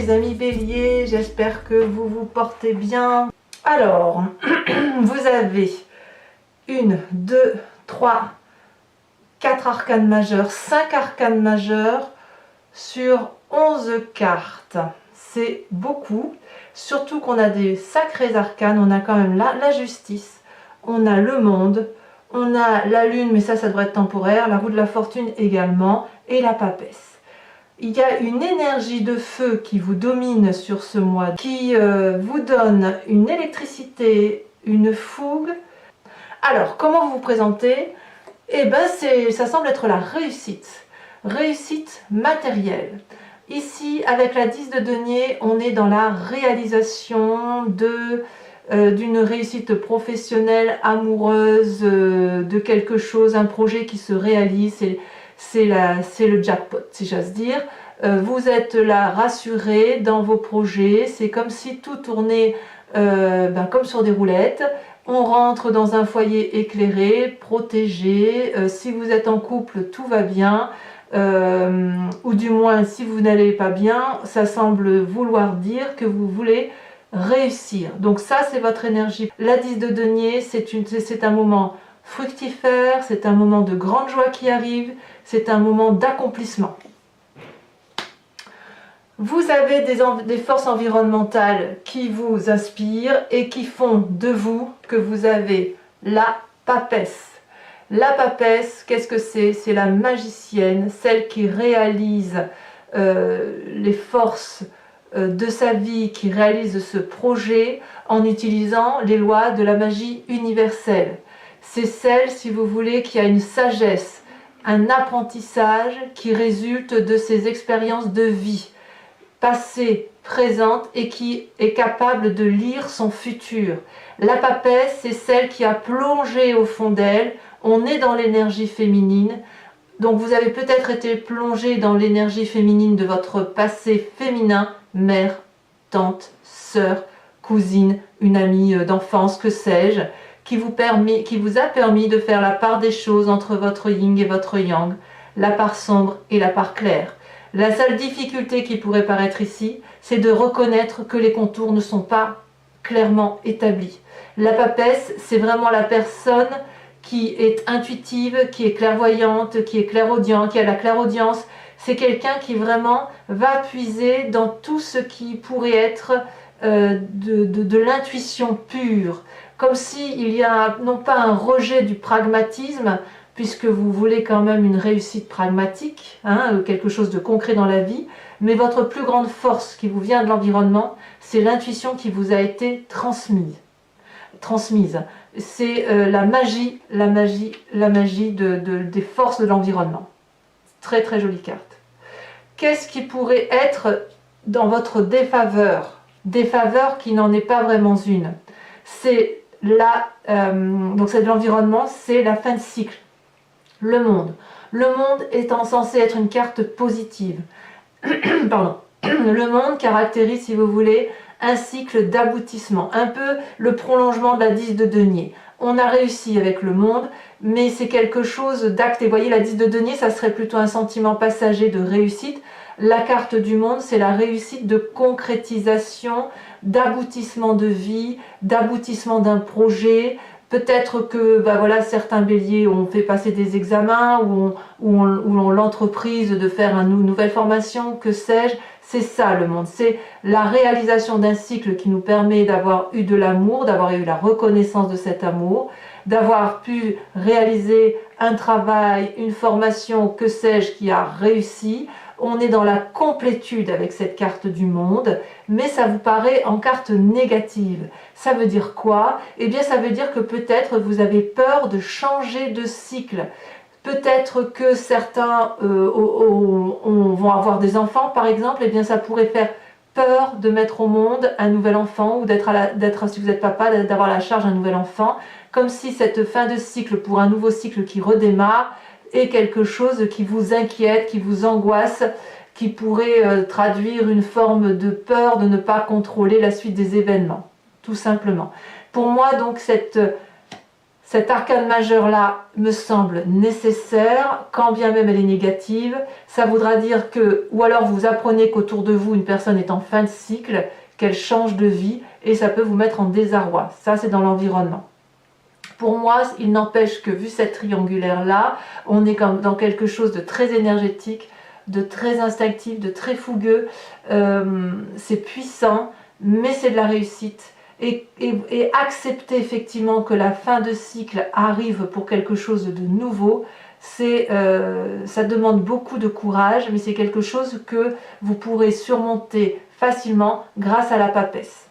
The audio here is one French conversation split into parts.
mes amis béliers, j'espère que vous vous portez bien. Alors, vous avez 1, 2, 3, 4 arcanes majeures, 5 arcanes majeures sur 11 cartes. C'est beaucoup, surtout qu'on a des sacrés arcanes. On a quand même la justice, on a le monde, on a la lune, mais ça devrait être temporaire, la roue de la fortune également, et la papesse. Il y a une énergie de feu qui vous domine sur ce mois, qui vous donne une électricité, une fougue. Alors, comment vous vous présentez? Eh bien, ça semble être la réussite. Réussite matérielle. Ici, avec la 10 de denier, on est dans la réalisation d'une réussite professionnelle, amoureuse, de quelque chose, un projet qui se réalise. C'est le jackpot, si j'ose dire. Vous êtes là rassuré dans vos projets. C'est comme si tout tournait comme sur des roulettes. On rentre dans un foyer éclairé, protégé. Si vous êtes en couple, tout va bien. Ou du moins, si vous n'allez pas bien, ça semble vouloir dire que vous voulez réussir. Donc ça, c'est votre énergie. La 10 de denier, c'est un moment fructifère, c'est un moment de grande joie qui arrive, c'est un moment d'accomplissement. Vous avez des forces environnementales qui vous inspirent et qui font de vous que vous avez la papesse. La papesse, qu'est-ce que c'est? C'est la magicienne, celle qui réalise les forces de sa vie, qui réalise ce projet en utilisant les lois de la magie universelle. C'est celle, si vous voulez, qui a une sagesse, un apprentissage qui résulte de ses expériences de vie, passée, présente, et qui est capable de lire son futur. La papesse, c'est celle qui a plongé au fond d'elle. On est dans l'énergie féminine. Donc vous avez peut-être été plongé dans l'énergie féminine de votre passé féminin, mère, tante, sœur, cousine, une amie d'enfance, que sais-je, qui vous a permis de faire la part des choses entre votre yin et votre yang, la part sombre et la part claire. La seule difficulté qui pourrait paraître ici, c'est de reconnaître que les contours ne sont pas clairement établis. La papesse, c'est vraiment la personne qui est intuitive, qui est clairvoyante, qui est clairaudient, qui a la clairaudience. C'est quelqu'un qui vraiment va puiser dans tout ce qui pourrait être de l'intuition pure. Comme s'il y a non pas un rejet du pragmatisme, puisque vous voulez quand même une réussite pragmatique, quelque chose de concret dans la vie, mais votre plus grande force qui vous vient de l'environnement, c'est l'intuition qui vous a été transmise. C'est la magie des forces de l'environnement. Très très jolie carte. Qu'est-ce qui pourrait être dans votre défaveur? Défaveur qui n'en est pas vraiment une. C'est donc c'est de l'environnement, c'est la fin de cycle. Le monde. Le monde étant censé être une carte positive. Pardon. Le monde caractérise, si vous voulez, un cycle d'aboutissement, un peu le prolongement de la 10 de denier. On a réussi avec le monde, mais c'est quelque chose d'acté. Vous voyez, la 10 de denier, ça serait plutôt un sentiment passager de réussite. La carte du monde, c'est la réussite de concrétisation, d'aboutissement de vie, d'aboutissement d'un projet. Peut-être que certains béliers ont fait passer des examens ou ont l'entreprise de faire une nouvelle formation, que sais-je. C'est ça le monde, c'est la réalisation d'un cycle qui nous permet d'avoir eu de l'amour, d'avoir eu la reconnaissance de cet amour, d'avoir pu réaliser un travail, une formation, que sais-je, qui a réussi. On est dans la complétude avec cette carte du monde, mais ça vous paraît en carte négative. Ça veut dire quoi? Eh bien, ça veut dire que peut-être vous avez peur de changer de cycle. Peut-être que certains vont avoir des enfants, par exemple, et bien ça pourrait faire peur de mettre au monde un nouvel enfant, ou si vous êtes papa, d'avoir la charge d'un nouvel enfant, comme si cette fin de cycle pour un nouveau cycle qui redémarre est quelque chose qui vous inquiète, qui vous angoisse, qui pourrait traduire une forme de peur de ne pas contrôler la suite des événements, tout simplement. Pour moi, donc, cette Cette arcane majeure-là me semble nécessaire, quand bien même elle est négative. Ça voudra dire que, ou alors vous apprenez qu'autour de vous, une personne est en fin de cycle, qu'elle change de vie, et ça peut vous mettre en désarroi. Ça, c'est dans l'environnement. Pour moi, il n'empêche que, vu cette triangulaire-là, on est comme dans quelque chose de très énergétique, de très instinctif, de très fougueux. C'est puissant, mais c'est de la réussite. Et accepter effectivement que la fin de cycle arrive pour quelque chose de nouveau, ça demande beaucoup de courage, mais c'est quelque chose que vous pourrez surmonter facilement grâce à la papesse.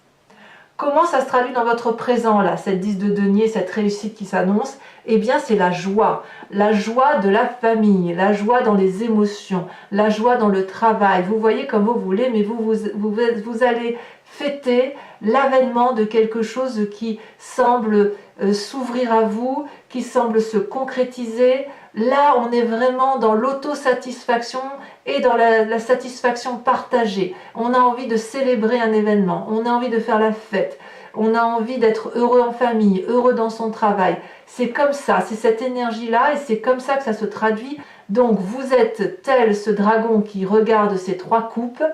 Comment ça se traduit dans votre présent, là, cette 10 de denier, cette réussite qui s'annonce? Eh bien, c'est la joie de la famille, la joie dans les émotions, la joie dans le travail. Vous voyez comme vous voulez, mais vous allez fêter l'avènement de quelque chose qui semble s'ouvrir à vous, qui semble se concrétiser. Là, on est vraiment dans l'autosatisfaction et dans la satisfaction partagée. On a envie de célébrer un événement, on a envie de faire la fête, on a envie d'être heureux en famille, heureux dans son travail. C'est comme ça, c'est cette énergie-là et c'est comme ça que ça se traduit. Donc vous êtes tel ce dragon qui regarde ces 3 coupes,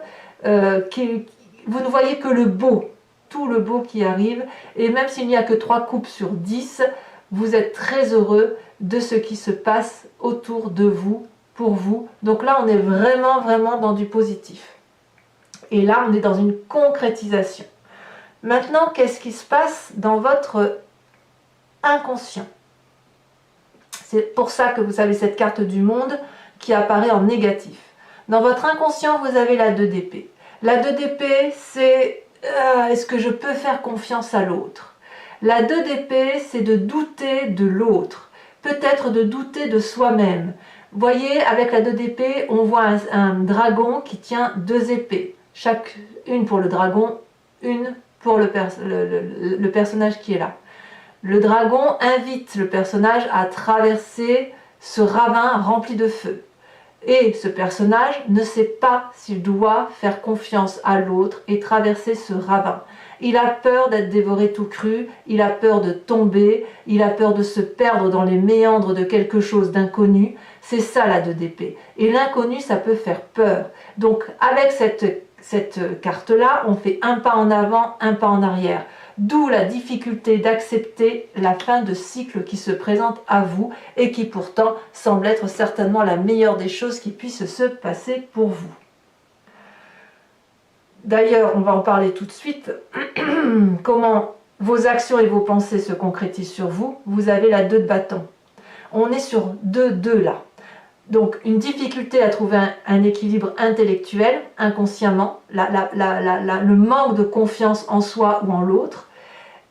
vous ne voyez que le beau, tout le beau qui arrive, et même s'il n'y a que 3 coupes sur 10, vous êtes très heureux de ce qui se passe autour de vous, pour vous. Donc là, on est vraiment dans du positif. Et là, on est dans une concrétisation. Maintenant, qu'est-ce qui se passe dans votre inconscient? C'est pour ça que vous avez cette carte du monde qui apparaît en négatif. Dans votre inconscient, vous avez la 2 d'épée. La 2 d'épée, c'est est-ce que je peux faire confiance à l'autre? La 2 d'épée, c'est de douter de l'autre, peut-être de douter de soi-même. Vous voyez, avec la 2 d'épée, on voit un dragon qui tient 2 épées. Une pour le dragon, une pour le personnage qui est là. Le dragon invite le personnage à traverser ce ravin rempli de feu. Et ce personnage ne sait pas s'il doit faire confiance à l'autre et traverser ce ravin. Il a peur d'être dévoré tout cru, il a peur de tomber, il a peur de se perdre dans les méandres de quelque chose d'inconnu. C'est ça la 2 d'épée. Et l'inconnu, ça peut faire peur. Donc avec cette carte-là, on fait un pas en avant, un pas en arrière. D'où la difficulté d'accepter la fin de cycle qui se présente à vous et qui pourtant semble être certainement la meilleure des choses qui puissent se passer pour vous. D'ailleurs, on va en parler tout de suite. Comment vos actions et vos pensées se concrétisent sur vous. Vous avez la 2 de bâton. On est sur 2 là. Donc une difficulté à trouver un équilibre intellectuel, inconsciemment, le manque de confiance en soi ou en l'autre.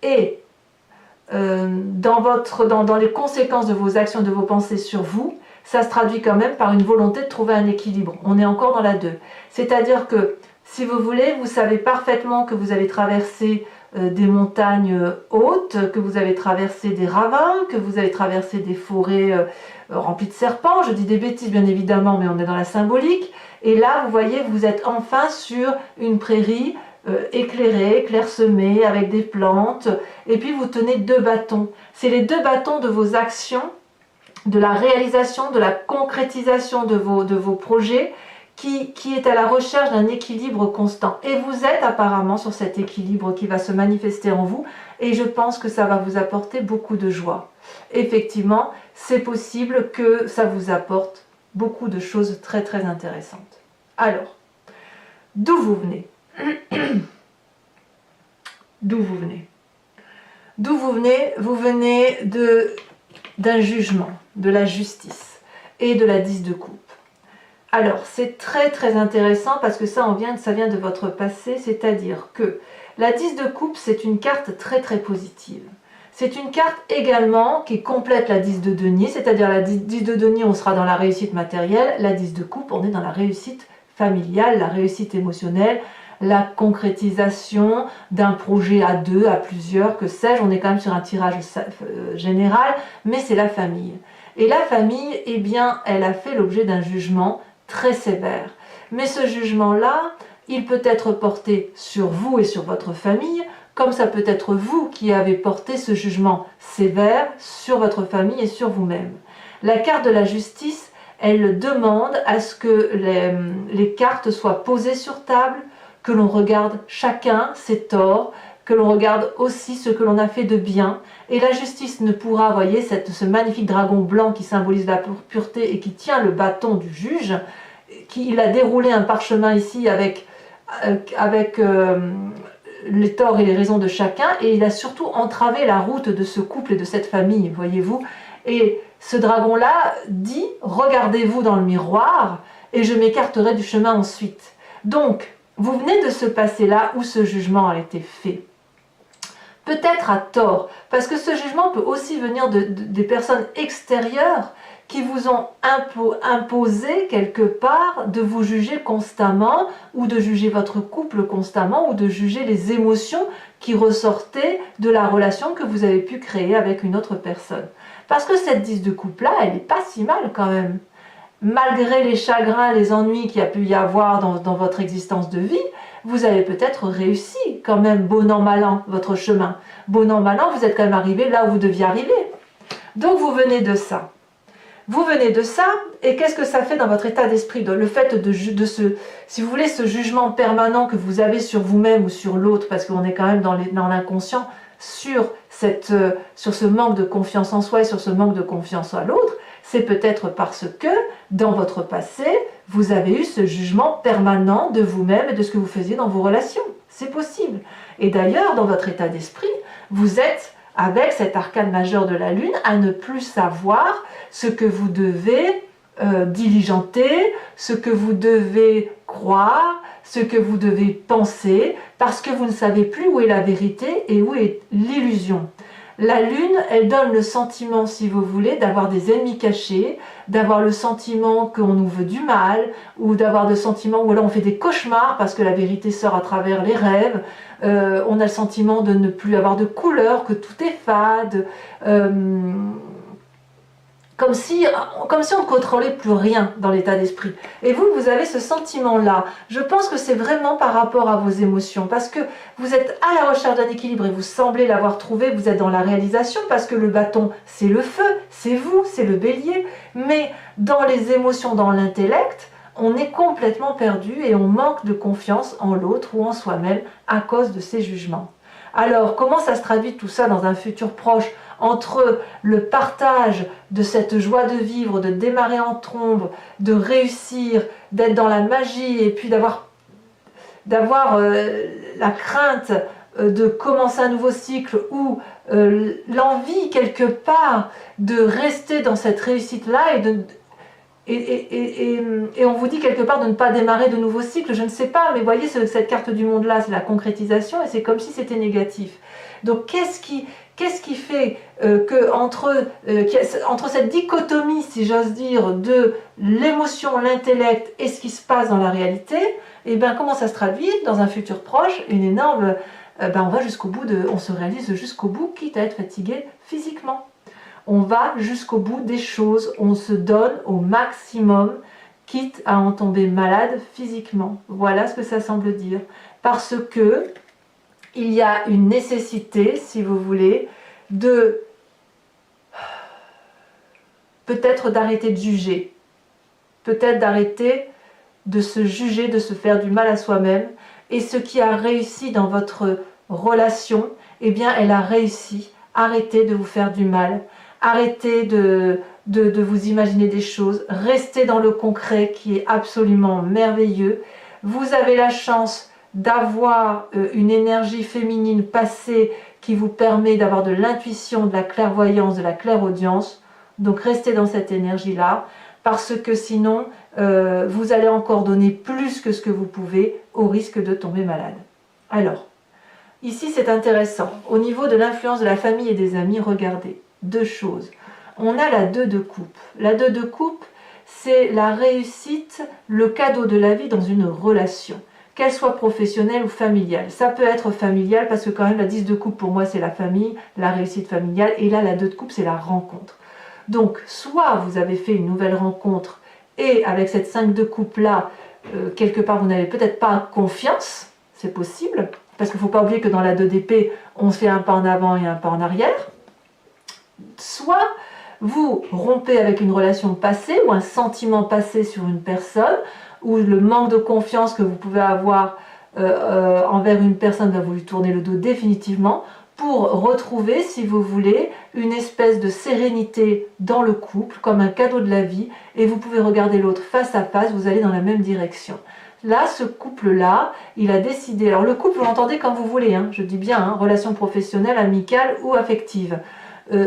Et dans les conséquences de vos actions, de vos pensées sur vous, ça se traduit quand même par une volonté de trouver un équilibre. On est encore dans la 2. C'est-à-dire que, si vous voulez, vous savez parfaitement que vous avez traversé des montagnes hautes, que vous avez traversé des ravins, que vous avez traversé des forêts remplies de serpents. Je dis des bêtises bien évidemment, mais on est dans la symbolique. Et là, vous voyez, vous êtes enfin sur une prairie éclairée, clairsemée, avec des plantes. Et puis vous tenez 2 bâtons. C'est les 2 bâtons de vos actions, de la réalisation, de la concrétisation de vos projets, qui est à la recherche d'un équilibre constant. Et vous êtes apparemment sur cet équilibre qui va se manifester en vous, et je pense que ça va vous apporter beaucoup de joie. Effectivement, c'est possible que ça vous apporte beaucoup de choses très très intéressantes. Alors, d'où vous venez? D'où vous venez? D'où vous venez? Vous venez d'un jugement, de la justice et de la 10 de coupe. Alors, c'est très très intéressant parce que ça vient de votre passé, c'est-à-dire que la 10 de coupe, c'est une carte très très positive. C'est une carte également qui complète la 10 de denier, c'est-à-dire la 10 de denier, on sera dans la réussite matérielle, la 10 de coupe, on est dans la réussite familiale, la réussite émotionnelle, la concrétisation d'un projet à 2, à plusieurs, que sais-je, on est quand même sur un tirage général, mais c'est la famille. Et la famille, eh bien, elle a fait l'objet d'un jugement très sévère. Mais ce jugement-là, il peut être porté sur vous et sur votre famille, comme ça peut être vous qui avez porté ce jugement sévère sur votre famille et sur vous-même. La carte de la justice, elle demande à ce que les cartes soient posées sur table, que l'on regarde chacun ses torts, que l'on regarde aussi ce que l'on a fait de bien. Et la justice ne pourra, voyez, ce magnifique dragon blanc qui symbolise la pureté et qui tient le bâton du juge, il a déroulé un parchemin ici avec les torts et les raisons de chacun, et il a surtout entravé la route de ce couple et de cette famille, voyez-vous. Et ce dragon-là dit, regardez-vous dans le miroir, et je m'écarterai du chemin ensuite. Donc, vous venez de ce passé-là où ce jugement a été fait. Peut-être à tort, parce que ce jugement peut aussi venir des personnes extérieures qui vous ont imposé quelque part de vous juger constamment, ou de juger votre couple constamment, ou de juger les émotions qui ressortaient de la relation que vous avez pu créer avec une autre personne. Parce que cette 10 de coupe-là, elle n'est pas si mal quand même. Malgré les chagrins, les ennuis qu'il y a pu y avoir dans votre existence de vie, vous avez peut-être réussi quand même, bon an, mal an, votre chemin. Bon an, mal an, vous êtes quand même arrivé là où vous deviez arriver. Donc vous venez de ça. Vous venez de ça, et qu'est-ce que ça fait dans votre état d'esprit? Le fait si vous voulez, ce jugement permanent que vous avez sur vous-même ou sur l'autre, parce qu'on est quand même dans l'inconscient, sur ce manque de confiance en soi et sur ce manque de confiance à l'autre, c'est peut-être parce que, dans votre passé, vous avez eu ce jugement permanent de vous-même et de ce que vous faisiez dans vos relations. C'est possible. Et d'ailleurs, dans votre état d'esprit, vous êtes, avec cet arcane majeur de la Lune, à ne plus savoir ce que vous devez diligenter, ce que vous devez croire, ce que vous devez penser, parce que vous ne savez plus où est la vérité et où est l'illusion. La Lune, elle donne le sentiment, si vous voulez, d'avoir des ennemis cachés, d'avoir le sentiment qu'on nous veut du mal, ou d'avoir le sentiment où là on fait des cauchemars parce que la vérité sort à travers les rêves. On a le sentiment de ne plus avoir de couleur, que tout est fade. Comme si on ne contrôlait plus rien dans l'état d'esprit. Et vous avez ce sentiment-là. Je pense que c'est vraiment par rapport à vos émotions, parce que vous êtes à la recherche d'un équilibre et vous semblez l'avoir trouvé, vous êtes dans la réalisation, parce que le bâton, c'est le feu, c'est vous, c'est le bélier. Mais dans les émotions, dans l'intellect, on est complètement perdu et on manque de confiance en l'autre ou en soi-même à cause de ces jugements. Alors, comment ça se traduit tout ça dans un futur proche, entre le partage de cette joie de vivre, de démarrer en trombe, de réussir, d'être dans la magie et puis d'avoir la crainte de commencer un nouveau cycle ou l'envie quelque part de rester dans cette réussite-là et on vous dit quelque part de ne pas démarrer de nouveaux cycles, je ne sais pas, mais voyez cette carte du monde-là, c'est la concrétisation et c'est comme si c'était négatif. Donc qu'est-ce qui fait que entre cette dichotomie, si j'ose dire, de l'émotion, l'intellect et ce qui se passe dans la réalité, et bien comment ça se traduit dans un futur proche? Une énorme, on va jusqu'au bout on se réalise jusqu'au bout, quitte à être fatigué physiquement. On va jusqu'au bout des choses, on se donne au maximum, quitte à en tomber malade physiquement. Voilà ce que ça semble dire. Parce que il y a une nécessité, si vous voulez, peut-être d'arrêter de juger, peut-être d'arrêter de se juger, de se faire du mal à soi-même. Et ce qui a réussi dans votre relation, eh bien, elle a réussi. Arrêtez de vous faire du mal. Arrêtez de vous imaginer des choses, restez dans le concret qui est absolument merveilleux. Vous avez la chance d'avoir une énergie féminine passée qui vous permet d'avoir de l'intuition, de la clairvoyance, de la clairaudience. Donc restez dans cette énergie-là, parce que sinon, vous allez encore donner plus que ce que vous pouvez au risque de tomber malade. Alors, ici c'est intéressant. Au niveau de l'influence de la famille et des amis, regardez. Deux choses. On a la 2 de coupe. La 2 de coupe, c'est la réussite, le cadeau de la vie dans une relation, qu'elle soit professionnelle ou familiale. Ça peut être familial parce que quand même la 10 de coupe pour moi c'est la famille, la réussite familiale, et là la 2 de coupe c'est la rencontre. Donc soit vous avez fait une nouvelle rencontre et avec cette 5 de coupe là, quelque part vous n'avez peut-être pas confiance, c'est possible, parce qu'il ne faut pas oublier que dans la 2 d'épée, on fait un pas en avant et un pas en arrière. Soit vous rompez avec une relation passée ou un sentiment passé sur une personne, ou le manque de confiance que vous pouvez avoir envers une personne va vous lui tourner le dos définitivement, pour retrouver, si vous voulez, une espèce de sérénité dans le couple, comme un cadeau de la vie, et vous pouvez regarder l'autre face à face, vous allez dans la même direction. Là, ce couple-là, il a décidé, alors le couple, vous l'entendez comme vous voulez, hein, je dis bien, hein, relation professionnelle, amicale ou affective.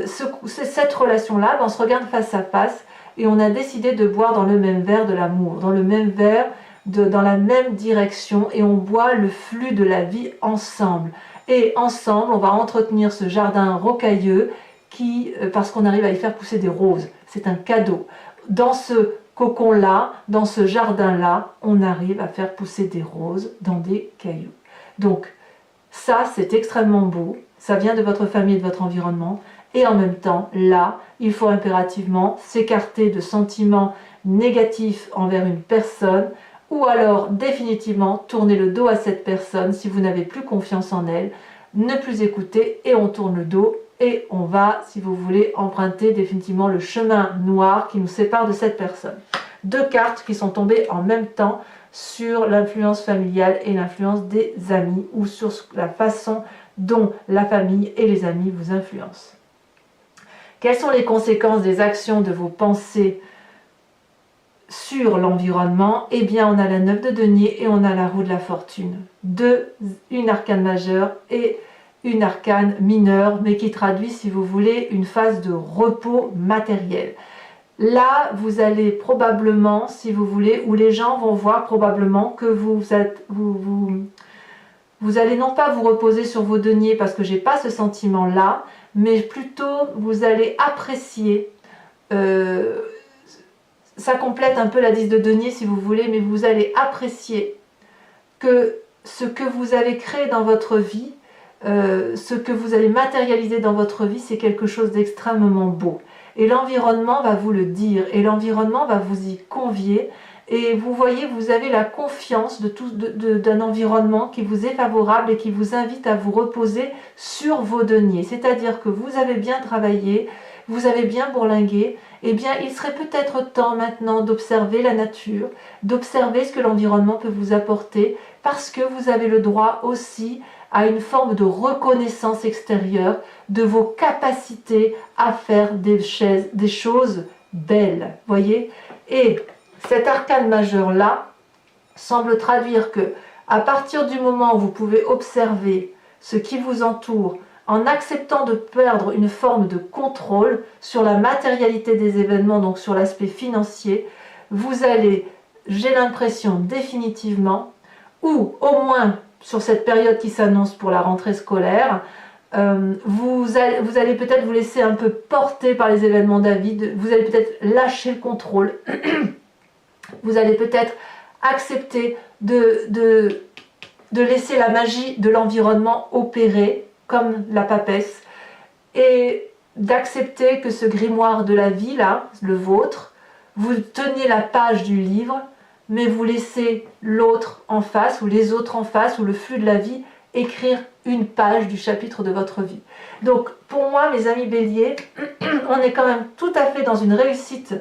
Cette relation-là, on se regarde face à face, et on a décidé de boire dans le même verre de l'amour, dans le même verre, dans la même direction, et on boit le flux de la vie ensemble. Et ensemble, on va entretenir ce jardin rocailleux parce qu'on arrive à y faire pousser des roses. C'est un cadeau. Dans ce cocon-là, dans ce jardin-là, on arrive à faire pousser des roses dans des cailloux. Donc, ça, c'est extrêmement beau. Ça vient de votre famille et de votre environnement. Et en même temps, là, il faut impérativement s'écarter de sentiments négatifs envers une personne, ou alors définitivement tourner le dos à cette personne si vous n'avez plus confiance en elle, ne plus écouter et on tourne le dos et on va, si vous voulez, emprunter définitivement le chemin noir qui nous sépare de cette personne. 2 cartes qui sont tombées en même temps sur l'influence familiale et l'influence des amis, ou sur la façon dont la famille et les amis vous influencent. Quelles sont les conséquences des actions de vos pensées sur l'environnement? Eh bien, on a la 9 de denier et on a la roue de la fortune. Une arcane majeure et une arcane mineure, mais qui traduit, si vous voulez, une phase de repos matériel. Là, vous allez probablement, si vous voulez, où les gens vont voir probablement que vous allez non pas vous reposer sur vos deniers, parce que j'ai pas ce sentiment-là, mais plutôt vous allez apprécier. Ça complète un peu la 10 de denier si vous voulez, mais vous allez apprécier que ce que vous avez créé dans votre vie, ce que vous allez matérialiser dans votre vie, c'est quelque chose d'extrêmement beau. Et l'environnement va vous le dire, et l'environnement va vous y convier. Et vous voyez, vous avez la confiance d'un environnement qui vous est favorable et qui vous invite à vous reposer sur vos deniers. C'est-à-dire que vous avez bien travaillé, vous avez bien bourlingué. Eh bien, il serait peut-être temps maintenant d'observer la nature, d'observer ce que l'environnement peut vous apporter, parce que vous avez le droit aussi à une forme de reconnaissance extérieure de vos capacités à faire des choses belles, voyez. Et cet arcane majeur-là semble traduire que, à partir du moment où vous pouvez observer ce qui vous entoure, en acceptant de perdre une forme de contrôle sur la matérialité des événements, donc sur l'aspect financier, vous allez, j'ai l'impression définitivement, ou au moins sur cette période qui s'annonce pour la rentrée scolaire, vous allez peut-être vous laisser un peu porter par les événements de la vie, vous allez peut-être lâcher le contrôle, vous allez peut-être accepter de laisser la magie de l'environnement opérer, comme la papesse, et d'accepter que ce grimoire de la vie, là, le vôtre, vous tenez la page du livre, mais vous laissez l'autre en face, ou les autres en face, ou le flux de la vie, écrire une page du chapitre de votre vie. Donc, pour moi, mes amis béliers, on est quand même tout à fait dans une réussite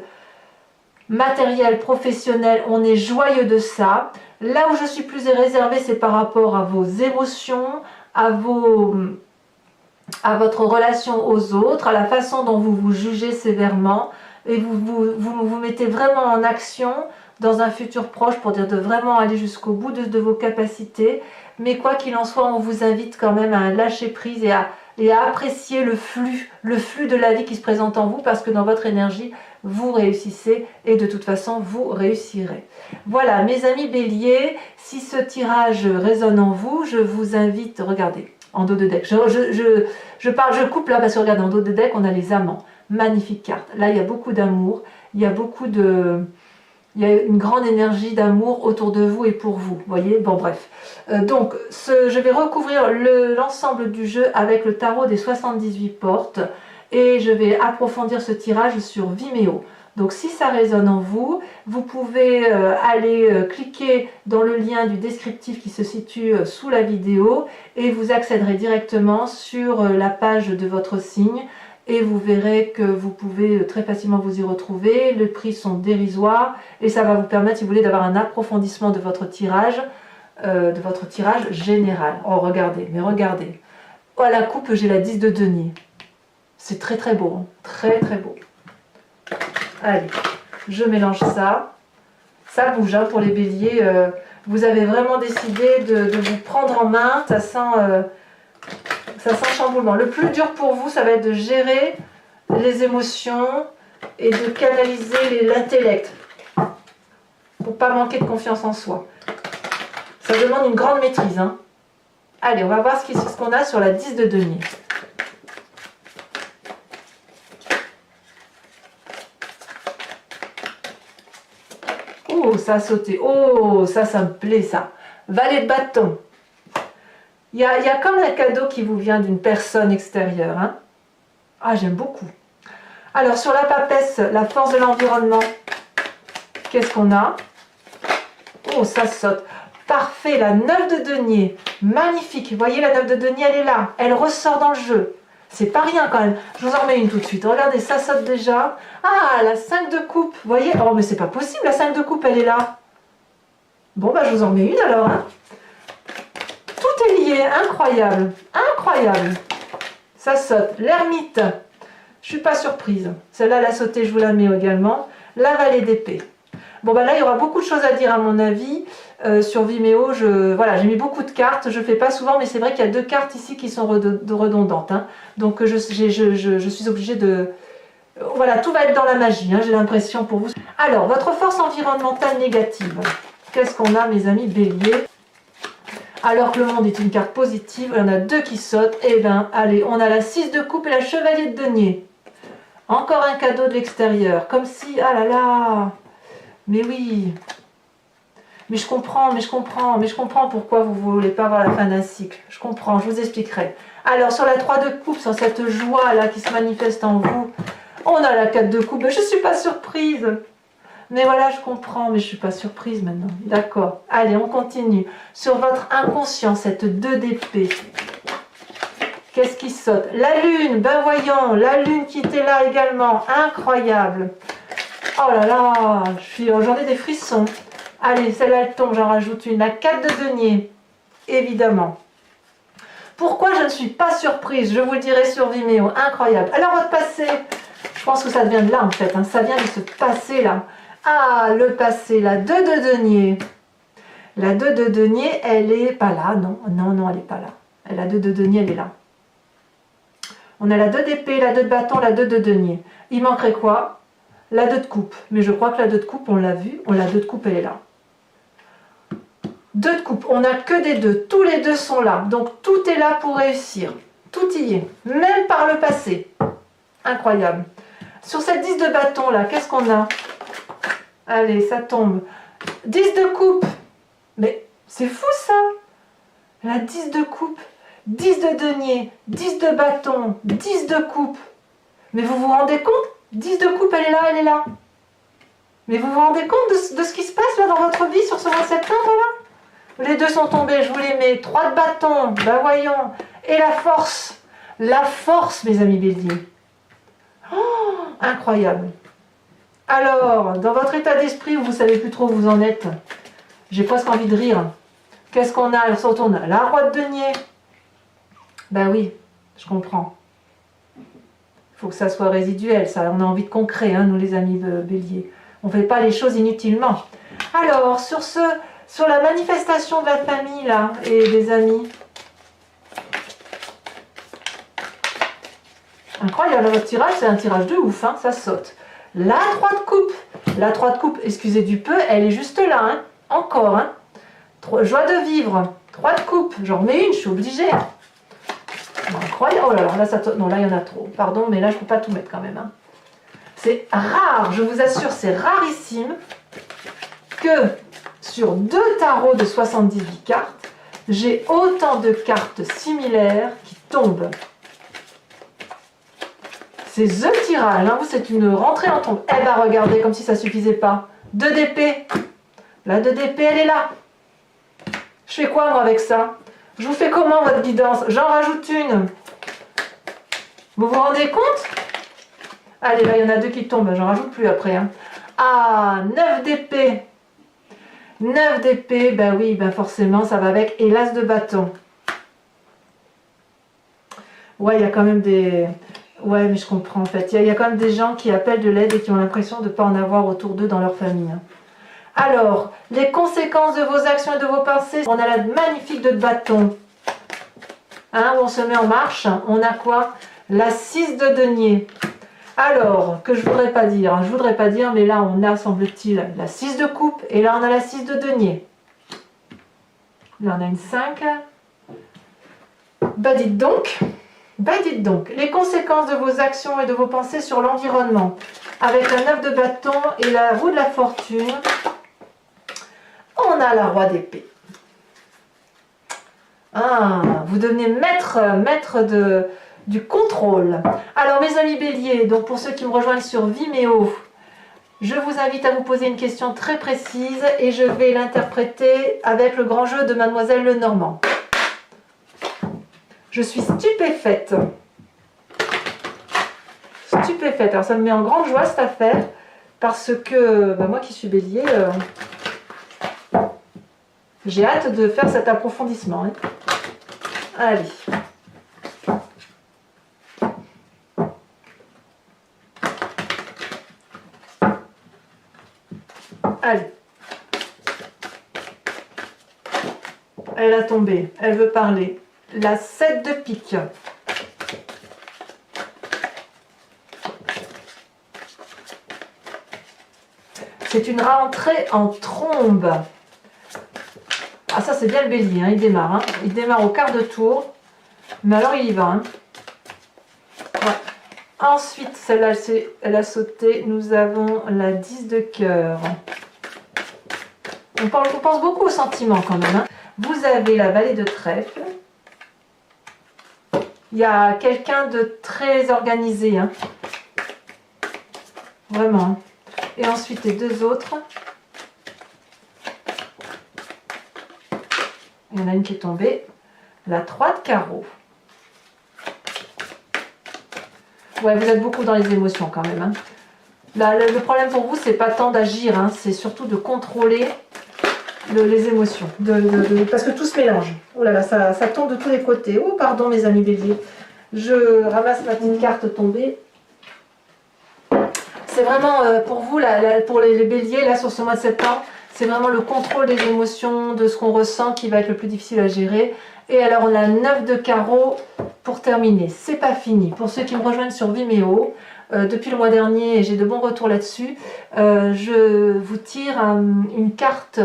matérielle, professionnelle, on est joyeux de ça. Là où je suis plus réservée, c'est par rapport à vos émotions, à votre relation aux autres, à la façon dont vous vous jugez sévèrement, et vous mettez vraiment en action dans un futur proche pour dire de vraiment aller jusqu'au bout de vos capacités. Mais quoi qu'il en soit, on vous invite quand même à lâcher prise et à apprécier le flux de la vie qui se présente en vous, parce que dans votre énergie, vous réussissez et de toute façon, vous réussirez. Voilà, mes amis béliers, si ce tirage résonne en vous, je vous invite, regardez, en dos de deck, je coupe là parce que regardez, en dos de deck, on a les amants, magnifique carte. Là, il y a beaucoup d'amour, il y a une grande énergie d'amour autour de vous et pour vous, voyez. Bon, bref. Donc, je vais recouvrir l'ensemble du jeu avec le tarot des 78 portes et je vais approfondir ce tirage sur Vimeo. Donc si ça résonne en vous, vous pouvez aller cliquer dans le lien du descriptif qui se situe sous la vidéo et vous accéderez directement sur la page de votre signe et vous verrez que vous pouvez très facilement vous y retrouver. Les prix sont dérisoires et ça va vous permettre, si vous voulez, d'avoir un approfondissement de votre tirage général. Oh, regardez, mais regardez. Oh, à la coupe, j'ai la 10 de denier. C'est très très beau, hein. Très très beau. Allez, je mélange ça. Ça bouge hein, pour les béliers. Vous avez vraiment décidé de vous prendre en main. Ça sent chamboulement. Le plus dur pour vous, ça va être de gérer les émotions et de canaliser l'intellect. Pour pas manquer de confiance en soi. Ça demande une grande maîtrise. Hein. Allez, on va voir ce qu'on a sur la 10 de denier. Oh, ça a sauté. Oh, ça me plaît, ça. Valet de bâton. Il y a comme un cadeau qui vous vient d'une personne extérieure. Hein. Ah, j'aime beaucoup. Alors, sur la papesse, la force de l'environnement, qu'est-ce qu'on a? Oh, ça saute. Parfait, la 9 de denier. Magnifique. Vous voyez, la 9 de denier, elle est là. Elle ressort dans le jeu. C'est pas rien quand même. Je vous en remets une tout de suite. Regardez, ça saute déjà. Ah, la 5 de coupe. Vous voyez? Oh, mais c'est pas possible, la 5 de coupe, elle est là. Bon, bah, je vous en remets une alors. Hein. Tout est lié. Incroyable. Incroyable. Ça saute. L'ermite. Je suis pas surprise. Celle-là, elle a sauté, je vous la mets également. La vallée d'épée. Bon, bah là, il y aura beaucoup de choses à dire à mon avis. Sur Vimeo, voilà, j'ai mis beaucoup de cartes, je ne fais pas souvent, mais c'est vrai qu'il y a 2 cartes ici qui sont redondantes. Hein. Donc je suis obligée de... Voilà, tout va être dans la magie, hein, j'ai l'impression pour vous. Alors, votre force environnementale négative. Qu'est-ce qu'on a, mes amis béliers? Alors que le monde est une carte positive, il y en a 2 qui sautent. Eh bien, allez, on a la 6 de coupe et la chevalier de denier. Encore un cadeau de l'extérieur, comme si... Ah là là. Mais oui. Mais je comprends pourquoi vous ne voulez pas voir la fin d'un cycle. Je comprends, je vous expliquerai. Alors, sur la 3 de coupe, sur cette joie-là qui se manifeste en vous, on a la 4 de coupe. Mais je ne suis pas surprise. Mais voilà, je comprends, mais je ne suis pas surprise maintenant. D'accord. Allez, on continue. Sur votre inconscient, cette 2 d'épée. Qu'est-ce qui saute? La lune, ben voyons, la lune qui était là également. Incroyable. Oh là là, j'en ai des frissons. Allez, celle-là, elle tombe, j'en rajoute une. La 4 de denier, évidemment. Pourquoi je ne suis pas surprise? Je vous le dirai sur Vimeo. Incroyable. Alors, votre passé, je pense que ça vient de là, en fait. Hein. Ça vient de ce passé-là. Ah, le passé, la 2 de denier. La 2 de denier, elle est pas là. Non, non, non, elle n'est pas là. La 2 de denier, elle est là. On a la 2 d'épée, la 2 de bâton, la 2 de denier. Il manquerait quoi? La 2 de coupe. Mais je crois que la 2 de coupe, on l'a vu. La 2 de coupe, elle est là. 2 de coupe, on n'a que des 2, tous les 2 sont là, donc tout est là pour réussir, tout y est, même par le passé, incroyable. Sur cette 10 de bâton là, qu'est-ce qu'on a? Allez, ça tombe, 10 de coupe, mais c'est fou ça, la 10 de coupe, 10 de denier, 10 de bâton, 10 de coupe, mais vous vous rendez compte? 10 de coupe, elle est là, elle est là. Mais vous vous rendez compte de ce qui se passe là dans votre vie sur ce mois de septembre là? Les 2 sont tombés, je vous les mets. 3 de bâton, ben voyons. Et la force, mes amis béliers. Oh, incroyable. Alors, dans votre état d'esprit où vous ne savez plus trop où vous en êtes, j'ai presque envie de rire. Qu'est-ce qu'on a? Alors, on a la roi de denier. Ben oui, je comprends. Il faut que ça soit résiduel, ça. On a envie de concret, hein, nous les amis béliers. On ne fait pas les choses inutilement. Alors, sur la manifestation de la famille là et des amis. Incroyable, votre tirage, c'est un tirage de ouf, hein, ça saute. La 3 de coupe. La 3 de coupe, excusez du peu, elle est juste là, hein, encore. Hein. Joie de vivre. 3 de coupe, j'en remets une, je suis obligée. Incroyable. Oh là là, là, ça saute. Non, là, il y en a trop. Pardon, mais là, je ne peux pas tout mettre quand même. Hein. C'est rare, je vous assure, c'est rarissime que... Sur 2 tarots de 78 cartes, j'ai autant de cartes similaires qui tombent. c'est the tirage, hein. Vous, c'est une rentrée en tombe. Eh ben, regardez, comme si ça suffisait pas. 2 d'épée. La 2 d'épée, elle est là. Je fais quoi, moi, avec ça? Je vous fais comment, votre guidance? J'en rajoute une. Vous vous rendez compte? Allez, là, il y en a 2 qui tombent. J'en rajoute plus après, hein. Ah, 9 d'épée. 9 d'épée, ben oui, ben forcément, ça va avec. Et l'as de bâton. Ouais, il y a quand même des... Ouais, mais je comprends en fait. Il y a quand même des gens qui appellent de l'aide et qui ont l'impression de ne pas en avoir autour d'eux dans leur famille. Alors, les conséquences de vos actions et de vos pensées. On a la magnifique 2 de bâton. Hein, où on se met en marche. On a quoi? La 6 de denier. Alors, que je voudrais pas dire. Hein, je voudrais pas dire, mais là, on a, semble-t-il, la 6 de coupe. Et là, on a la 6 de denier. Là, on a une 5. Bah, dites donc. Les conséquences de vos actions et de vos pensées sur l'environnement. Avec la 9 de bâton et la roue de la fortune, on a la roi d'épée. Ah, vous devenez maître du contrôle. Alors mes amis béliers, donc pour ceux qui me rejoignent sur Vimeo, je vous invite à vous poser une question très précise et je vais l'interpréter avec le grand jeu de Mademoiselle Lenormand. Je suis stupéfaite. Stupéfaite. Alors ça me met en grande joie cette affaire parce que moi qui suis bélier, j'ai hâte de faire cet approfondissement. Hein. Allez. Allez. Elle a tombé. Elle veut parler. La 7 de pique. C'est une rentrée en trombe. Ah ça c'est bien le bélier, hein, il démarre. Hein. Il démarre au quart de tour. Mais alors il y va. Hein. Ouais. Ensuite, celle-là, elle a sauté. Nous avons la 10 de cœur. On pense beaucoup aux sentiments quand même. Hein. Vous avez la vallée de trèfle. Il y a quelqu'un de très organisé. Hein. Vraiment. Et ensuite, les 2 autres. Il y en a une qui est tombée. La 3 de carreau. Ouais, vous êtes beaucoup dans les émotions quand même. Hein. Là, le problème pour vous, c'est pas tant d'agir, hein, c'est surtout de contrôler les émotions. Parce que tout se mélange. Oh là là, ça tombe de tous les côtés. Oh, pardon, mes amis béliers. Je ramasse ma petite carte tombée. C'est vraiment pour vous, pour les béliers, là, sur ce mois de septembre, c'est vraiment le contrôle des émotions, de ce qu'on ressent qui va être le plus difficile à gérer. Et alors, on a 9 de carreau pour terminer. C'est pas fini. Pour ceux qui me rejoignent sur Vimeo, depuis le mois dernier, j'ai de bons retours là-dessus, je vous tire une carte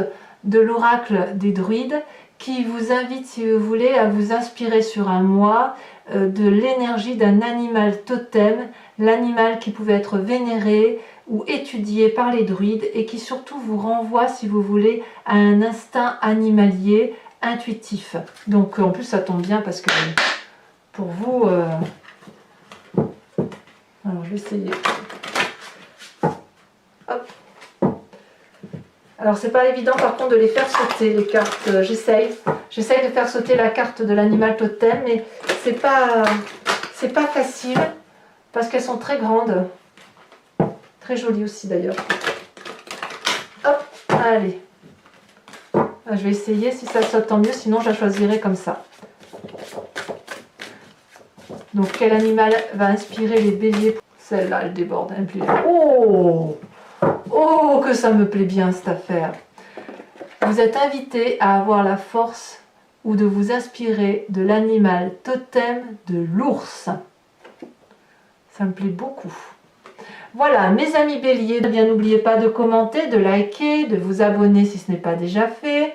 de l'oracle des druides qui vous invite, si vous voulez, à vous inspirer sur un mois de l'énergie d'un animal totem, l'animal qui pouvait être vénéré ou étudié par les druides et qui surtout vous renvoie, si vous voulez, à un instinct animalier intuitif. Donc en plus ça tombe bien parce que pour vous... Alors je vais essayer. Hop. Alors c'est pas évident par contre de les faire sauter les cartes. J'essaye de faire sauter la carte de l'animal totem, mais c'est pas facile parce qu'elles sont très grandes, très jolies aussi d'ailleurs. Hop, allez. Je vais essayer, si ça saute tant mieux, sinon je la choisirai comme ça. Donc quel animal va inspirer les béliers? Celle-là, elle déborde. Elle me plaît. Oh! Oh, que ça me plaît bien cette affaire. Vous êtes invité à avoir la force ou de vous inspirer de l'animal totem de l'ours. Ça me plaît beaucoup. Voilà, mes amis béliers, eh bien n'oubliez pas de commenter, de liker, de vous abonner si ce n'est pas déjà fait.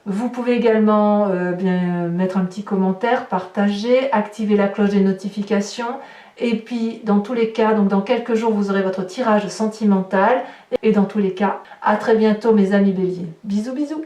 Vous pouvez également bien mettre un petit commentaire, partager, activer la cloche des notifications. Et puis, dans tous les cas, donc dans quelques jours, vous aurez votre tirage sentimental. Et dans tous les cas, à très bientôt mes amis béliers. Bisous, bisous.